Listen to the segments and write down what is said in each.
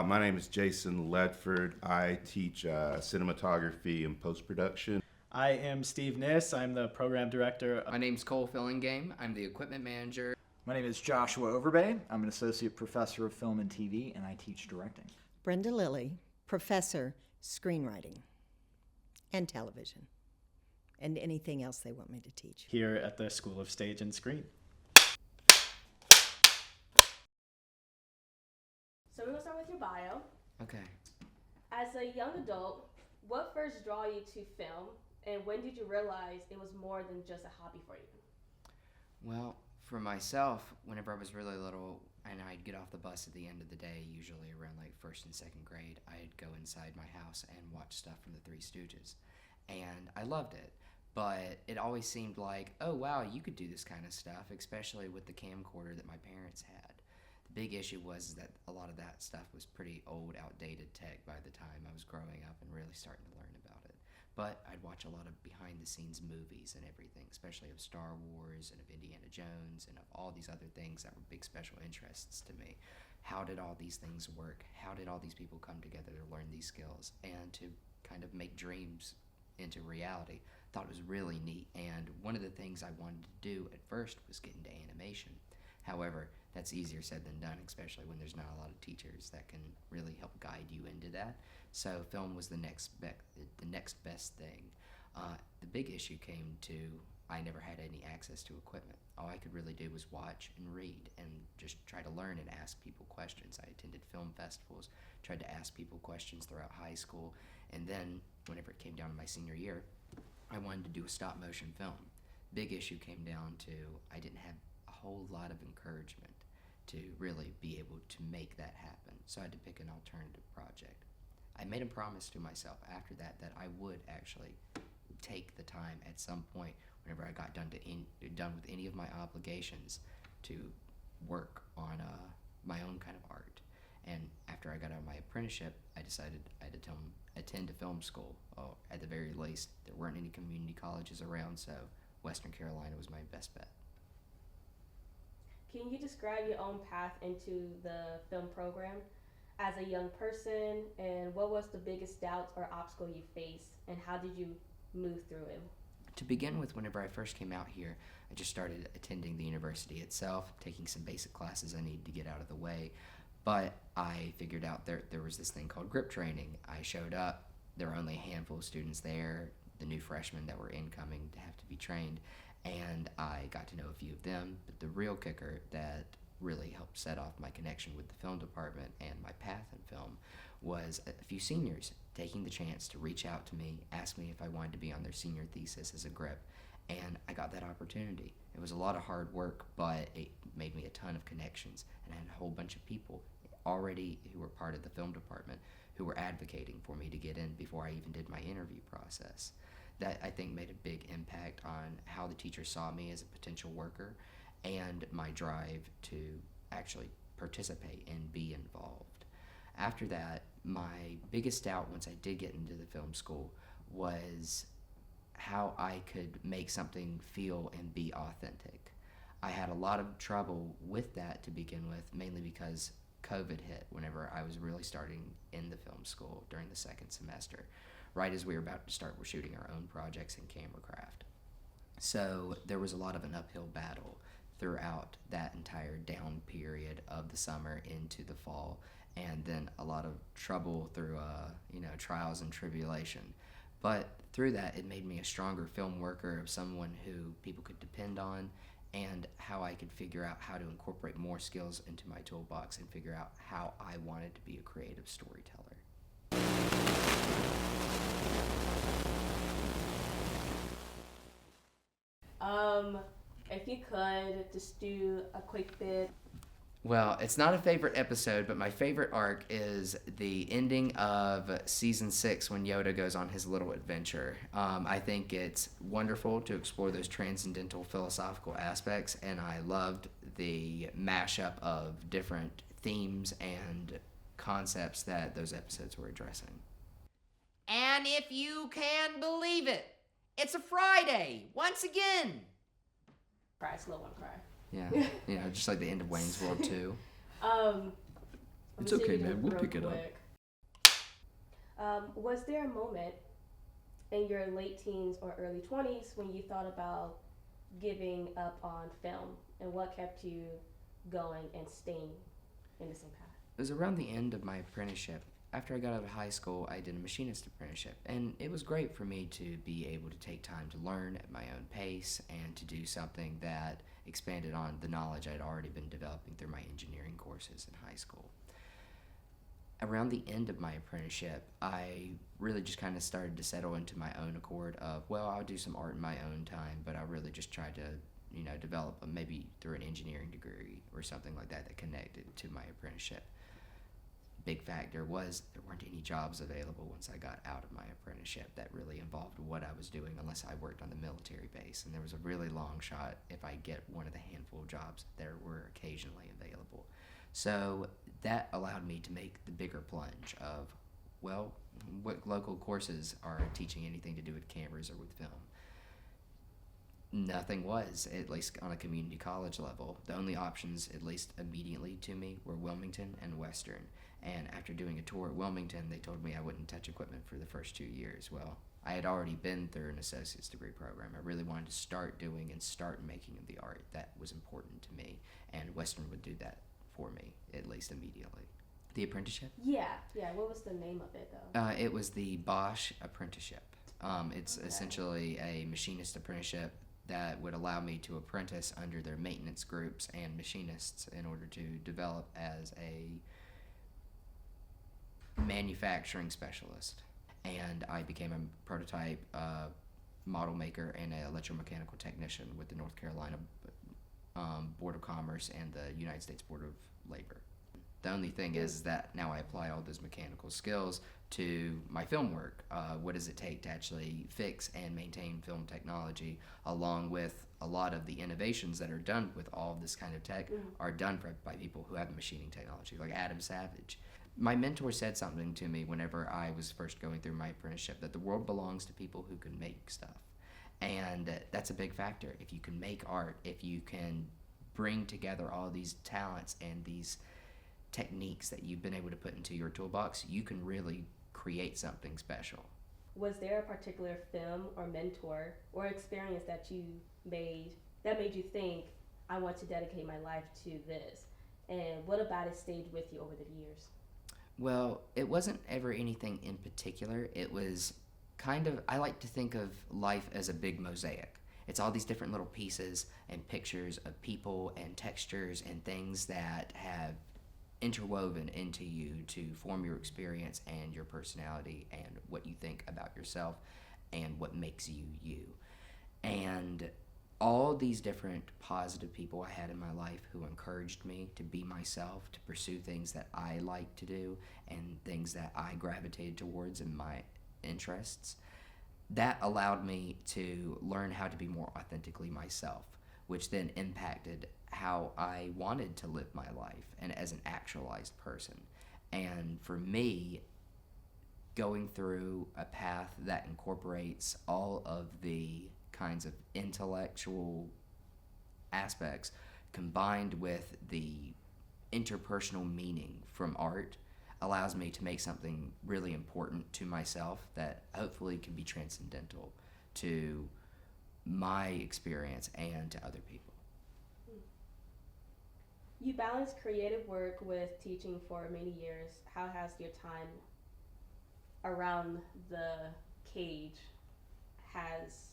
My name is Jason Ledford. I teach cinematography and post-production. I am Steve Niss. I'm the program director. My name's Cole Fillingame. I'm the equipment manager. My name is Joshua Overbay. I'm an associate professor of film and TV, and I teach directing. Brenda Lilly, professor, screenwriting and television, and anything else they want me to teach. Here at the School of Stage and Screen. So we're going to start with your bio. Okay. As a young adult, what first drew you to film, and when did you realize it was more than just a hobby for you? Well, for myself, whenever I was really little and I'd get off the bus at the end of the day, usually around like first and second grade, I'd go inside my house and watch stuff from the Three Stooges. And I loved it. But it always seemed like, oh wow, you could do this kind of stuff, especially with the camcorder that my parents had. The big issue was that a lot of that stuff was pretty old, outdated tech by the time I was growing up and really starting to learn about it. But I'd watch a lot of behind-the-scenes movies and everything, especially of Star Wars and of Indiana Jones and of all these other things that were big special interests to me. How did all these things work? How did all these people come together to learn these skills and to kind of make dreams into reality? I thought it was really neat, and one of the things I wanted to do at first was get into animation. However, that's easier said than done, especially when there's not a lot of teachers that can really help guide you into that. So film was the next best thing. The big issue came to I never had any access to equipment. All I could really do was watch and read and just try to learn and ask people questions. I attended film festivals, tried to ask people questions throughout high school, and then whenever it came down to my senior year, I wanted to do a stop motion film. Big issue came down to I didn't have a whole lot of encouragement to really be able to make that happen. So I had to pick an alternative project. I made a promise to myself after that I would actually take the time at some point whenever I got done with any of my obligations to work on my own kind of art. And after I got out of my apprenticeship, I decided I'd attend a film school. At the very least, there weren't any community colleges around, so Western Carolina was my best bet. Can you describe your own path into the film program as a young person, and what was the biggest doubt or obstacle you faced, and how did you move through it? To begin with, whenever I first came out here, I just started attending the university itself, taking some basic classes I needed to get out of the way. But I figured out there was this thing called grip training. I showed up, there were only a handful of students there, the new freshmen that were incoming to have to be trained, and I got to know a few of them. But the real kicker that really helped set off my connection with the film department and my path in film was a few seniors taking the chance to reach out to me, ask me if I wanted to be on their senior thesis as a grip, and I got that opportunity. It was a lot of hard work, but it made me a ton of connections, and I had a whole bunch of people already who were part of the film department who were advocating for me to get in before I even did my interview process. That, I think, made a big impact on how the teachers saw me as a potential worker and my drive to actually participate and be involved. After that, my biggest doubt once I did get into the film school was how I could make something feel and be authentic. I had a lot of trouble with that to begin with, mainly because COVID hit whenever I was really starting in the film school during the second semester, right as we were about to start shooting our own projects in camera craft. So there was a lot of an uphill battle throughout that entire down period of the summer into the fall, and then a lot of trouble through trials and tribulation. But through that, it made me a stronger film worker, of someone who people could depend on, and how I could figure out how to incorporate more skills into my toolbox and figure out how I wanted to be a creative storyteller. If you could just do a quick bit. Well, it's not a favorite episode, but my favorite arc is the ending of season 6 when Yoda goes on his little adventure. I think it's wonderful to explore those transcendental philosophical aspects, and I loved the mashup of different themes and concepts that those episodes were addressing. And if you can believe it, it's a Friday once again. Cry, slow one cry. Yeah, just like the end of Wayne's World 2. I'm It's gonna see okay, if you man. do We'll real pick it up. quick. Was there a moment in your late teens or early 20s when you thought about giving up on film, and what kept you going and staying in the same path? It was around the end of my apprenticeship. After I got out of high school, I did a machinist apprenticeship, and it was great for me to be able to take time to learn at my own pace and to do something that expanded on the knowledge I'd already been developing through my engineering courses in high school. Around the end of my apprenticeship, I really just kind of started to settle into my own accord of, well, I'll do some art in my own time, but I really just tried to, develop maybe through an engineering degree or something like that that connected to my apprenticeship. Big factor was there weren't any jobs available once I got out of my apprenticeship that really involved what I was doing unless I worked on the military base, and there was a really long shot if I get one of the handful of jobs that were occasionally available. So that allowed me to make the bigger plunge of, well, what local courses are teaching anything to do with cameras or with film? Nothing was, at least on a community college level. The only options, at least immediately to me, were Wilmington and Western. And after doing a tour at Wilmington, they told me I wouldn't touch equipment for the first 2 years. Well, I had already been through an associate's degree program. I really wanted to start doing and start making the art that was important to me, and Western would do that for me, at least immediately. The apprenticeship? Yeah. What was the name of it though? It was the Bosch apprenticeship. It's Okay. essentially a machinist apprenticeship that would allow me to apprentice under their maintenance groups and machinists in order to develop as a manufacturing specialist. And I became a prototype model maker and an electromechanical technician with the North Carolina Board of Commerce and the United States Board of Labor. The only thing is that now I apply all those mechanical skills to my film work. What does it take to actually fix and maintain film technology, along with a lot of the innovations that are done with all of this kind of tech are done by people who have the machining technology, like Adam Savage. My mentor said something to me whenever I was first going through my apprenticeship, that the world belongs to people who can make stuff. And that's a big factor. If you can make art, if you can bring together all these talents and these techniques that you've been able to put into your toolbox, you can really create something special. Was there a particular film or mentor or experience that made you think, I want to dedicate my life to this? And what about it stayed with you over the years? Well, it wasn't ever anything in particular. It was kind of, I like to think of life as a big mosaic. It's all these different little pieces and pictures of people and textures and things that have interwoven into you to form your experience and your personality and what you think about yourself and what makes you you. And all these different positive people I had in my life who encouraged me to be myself, to pursue things that I like to do and things that I gravitated towards in my interests, that allowed me to learn how to be more authentically myself, which then impacted how I wanted to live my life and as an actualized person. And for me, going through a path that incorporates all of the kinds of intellectual aspects combined with the interpersonal meaning from art allows me to make something really important to myself that hopefully can be transcendental to my experience and to other people. You balanced creative work with teaching for many years. How has your time around the cage has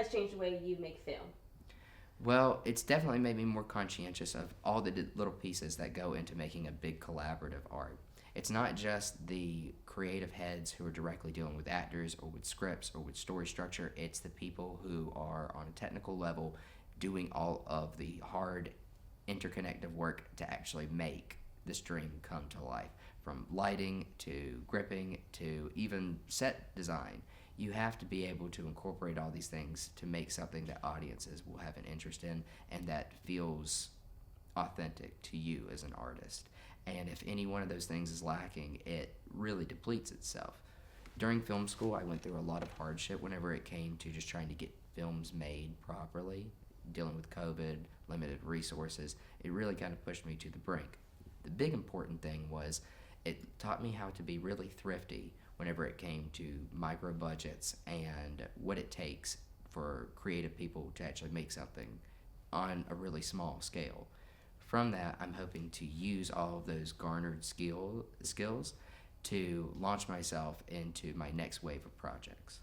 changed the way you make film? Well, it's definitely made me more conscientious of all the little pieces that go into making a big collaborative art. It's not just the creative heads who are directly dealing with actors or with scripts or with story structure. It's the people who are on a technical level doing all of the hard interconnective work to actually make this dream come to life. From lighting to gripping to even set design. You have to be able to incorporate all these things to make something that audiences will have an interest in and that feels authentic to you as an artist. And if any one of those things is lacking, it really depletes itself. During film school, I went through a lot of hardship whenever it came to just trying to get films made properly. Dealing with COVID, limited resources, it really kind of pushed me to the brink. the big important thing was it taught me how to be really thrifty whenever it came to micro budgets and what it takes for creative people to actually make something on a really small scale. From that, I'm hoping to use all of those garnered skills to launch myself into my next wave of projects.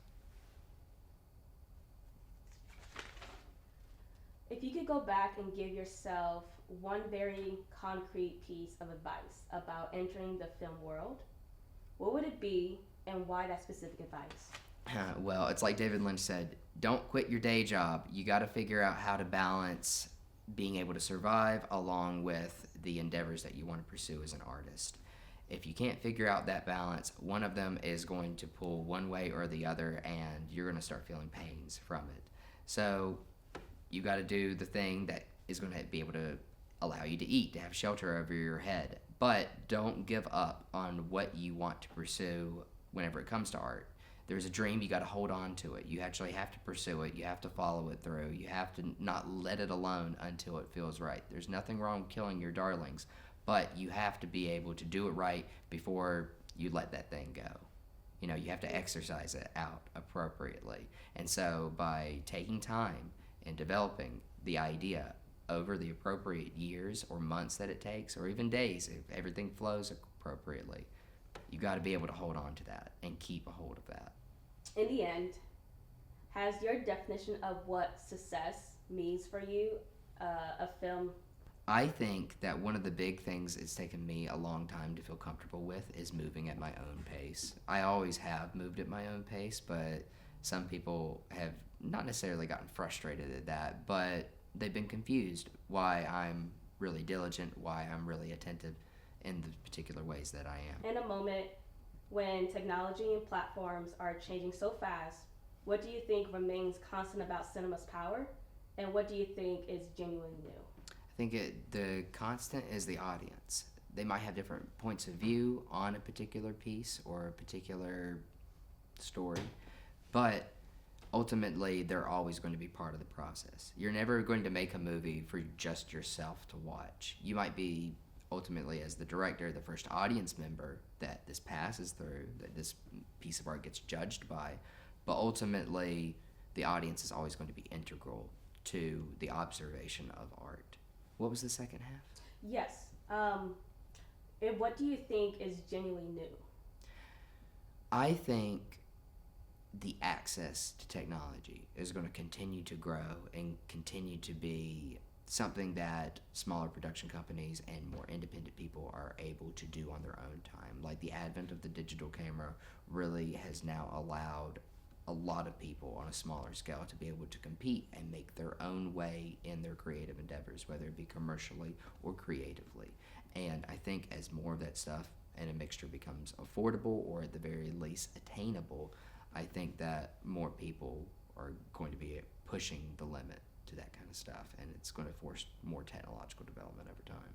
If you could go back and give yourself one very concrete piece of advice about entering the film world, what would it be and why that specific advice? Well, it's like David Lynch said, don't quit your day job. You got to figure out how to balance being able to survive along with the endeavors that you want to pursue as an artist. If you can't figure out that balance, one of them is going to pull one way or the other, and you're going to start feeling pains from it. So you got to do the thing that is going to be able to allow you to eat, to have shelter over your head. But don't give up on what you want to pursue whenever it comes to art. There's a dream, you got to hold on to it. You actually have to pursue it. You have to follow it through. You have to not let it alone until it feels right. There's nothing wrong with killing your darlings, but you have to be able to do it right before you let that thing go. You know, you have to exercise it out appropriately. And so by taking time and developing the idea over the appropriate years or months that it takes, or even days if everything flows appropriately, you got to be able to hold on to that and keep a hold of that. In the end, has your definition of what success means for you a film? I think that one of the big things it's taken me a long time to feel comfortable with is moving at my own pace. I always have moved at my own pace, but some people have not necessarily gotten frustrated at that, but they've been confused why I'm really diligent, why I'm really attentive in the particular ways that I am. In a moment when technology and platforms are changing so fast, what do you think remains constant about cinema's power, and what do you think is genuinely new? I think the constant is the audience. They might have different points of view on a particular piece or a particular story, but ultimately they're always going to be part of the process. You're never going to make a movie for just yourself to watch. You might be ultimately, as the director, the first audience member that this passes through, that this piece of art gets judged by, but ultimately the audience is always going to be integral to the observation of art. What was the second half? Yes. And what do you think is genuinely new? I think the access to technology is going to continue to grow and continue to be something that smaller production companies and more independent people are able to do on their own time. Like the advent of the digital camera really has now allowed a lot of people on a smaller scale to be able to compete and make their own way in their creative endeavors, whether it be commercially or creatively. And I think as more of that stuff and a mixture becomes affordable or at the very least attainable, I think that more people are going to be pushing the limit to that kind of stuff, and it's going to force more technological development over time.